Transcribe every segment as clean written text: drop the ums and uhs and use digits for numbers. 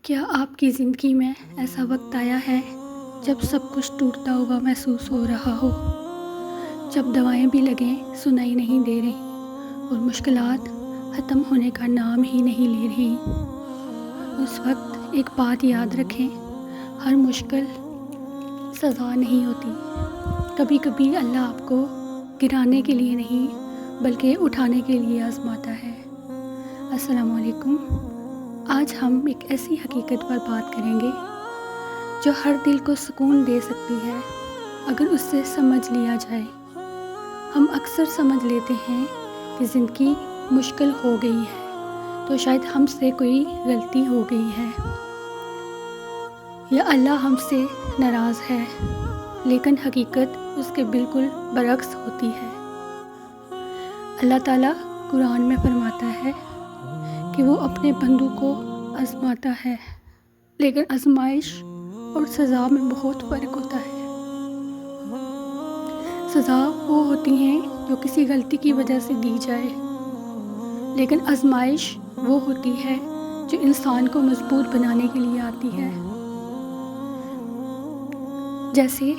کیا آپ کی زندگی میں ایسا وقت آیا ہے جب سب کچھ ٹوٹتا ہوا محسوس ہو رہا ہو، جب دوائیں بھی لگیں سنائی نہیں دے رہی اور مشکلات ختم ہونے کا نام ہی نہیں لے رہی؟ اس وقت ایک بات یاد رکھیں، ہر مشکل سزا نہیں ہوتی۔ کبھی کبھی اللہ آپ کو گرانے کے لیے نہیں بلکہ اٹھانے کے لیے آزماتا ہے۔ السلام علیکم۔ آج ہم ایک ایسی حقیقت پر بات کریں گے جو ہر دل کو سکون دے سکتی ہے اگر اس سے سمجھ لیا جائے۔ ہم اکثر سمجھ لیتے ہیں کہ زندگی مشکل ہو گئی ہے تو شاید ہم سے کوئی غلطی ہو گئی ہے یا اللہ ہم سے ناراض ہے، لیکن حقیقت اس کے بالکل برعکس ہوتی ہے۔ اللہ تعالیٰ قرآن میں فرماتا ہے کہ وہ اپنے بندوں کو آزماتا ہے، لیکن آزمائش اور سزا میں بہت فرق ہوتا ہے۔ سزا وہ ہوتی ہیں جو کسی غلطی کی وجہ سے دی جائے، لیکن آزمائش وہ ہوتی ہے جو انسان کو مضبوط بنانے کے لیے آتی ہے۔ جیسے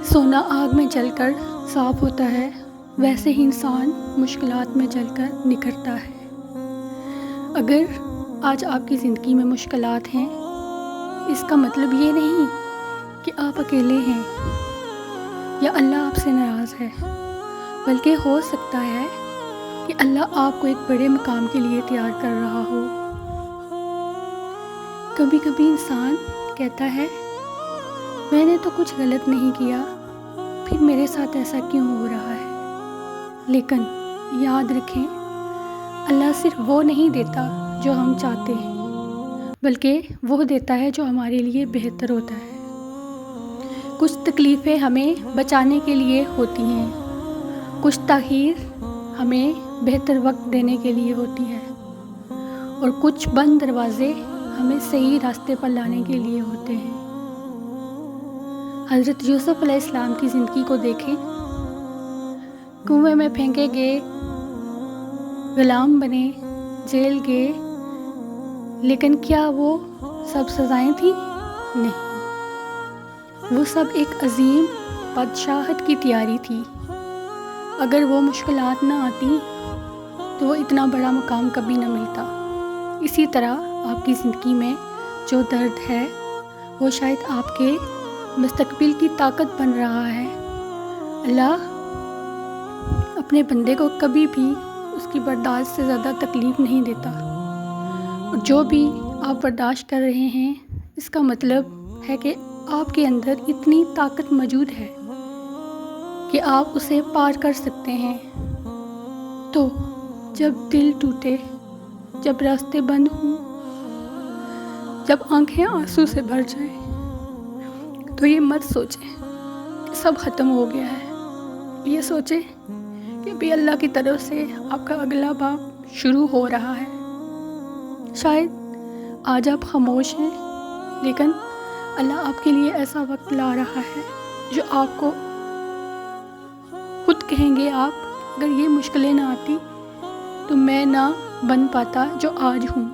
سونا آگ میں جل کر صاف ہوتا ہے، ویسے ہی انسان مشکلات میں جل کر نکھرتا ہے۔ اگر آج آپ کی زندگی میں مشکلات ہیں، اس کا مطلب یہ نہیں کہ آپ اکیلے ہیں یا اللہ آپ سے ناراض ہے، بلکہ ہو سکتا ہے کہ اللہ آپ کو ایک بڑے مقام کے لیے تیار کر رہا ہو۔ کبھی کبھی انسان کہتا ہے میں نے تو کچھ غلط نہیں کیا، پھر میرے ساتھ ایسا کیوں ہو رہا ہے؟ لیکن یاد رکھیں، اللہ صرف وہ نہیں دیتا جو ہم چاہتے ہیں، بلکہ وہ دیتا ہے جو ہمارے لیے بہتر ہوتا ہے۔ کچھ تکلیفیں ہمیں بچانے کے لیے ہوتی ہیں، کچھ تاخیر ہمیں بہتر وقت دینے کے لیے ہوتی ہے، اور کچھ بند دروازے ہمیں صحیح راستے پر لانے کے لیے ہوتے ہیں۔ حضرت یوسف علیہ السلام کی زندگی کو دیکھیں۔ کنویں میں پھینکے گئے، غلام بنے، جیل گئے، لیکن کیا وہ سب سزائیں تھیں؟ نہیں، وہ سب ایک عظیم بادشاہت کی تیاری تھی۔ اگر وہ مشکلات نہ آتی تو وہ اتنا بڑا مقام کبھی نہ ملتا۔ اسی طرح آپ کی زندگی میں جو درد ہے وہ شاید آپ کے مستقبل کی طاقت بن رہا ہے۔ اللہ اپنے بندے کو کبھی بھی اس کی برداشت سے زیادہ تکلیف نہیں دیتا، اور جو بھی آپ برداشت کر رہے ہیں اس کا مطلب ہے کہ آپ کے اندر اتنی طاقت موجود ہے کہ آپ اسے پار کر سکتے ہیں۔ تو جب دل ٹوٹے، جب راستے بند ہوں، جب آنکھیں آنسو سے بھر جائیں، تو یہ مت سوچیں کہ سب ختم ہو گیا ہے، یہ سوچیں کہ بھی اللہ کی طرف سے آپ کا اگلا باب شروع ہو رہا ہے۔ شاید آج آپ خاموش ہیں، لیکن اللہ آپ کے لیے ایسا وقت لا رہا ہے جو آپ کو خود کہیں گے، آپ اگر یہ مشکلیں نہ آتی تو میں نہ بن پاتا جو آج ہوں۔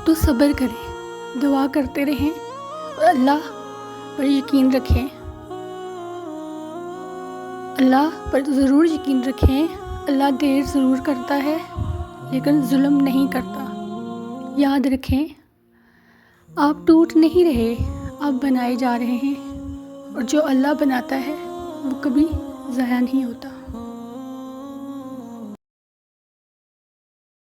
تو صبر کریں، دعا کرتے رہیں اور اللہ پر یقین رکھیں۔ اللہ پر ضرور یقین رکھیں۔ اللہ دیر ضرور کرتا ہے لیکن ظلم نہیں کرتا۔ یاد رکھیں، آپ ٹوٹ نہیں رہے، آپ بنائے جا رہے ہیں، اور جو اللہ بناتا ہے وہ کبھی ضائع نہیں ہوتا۔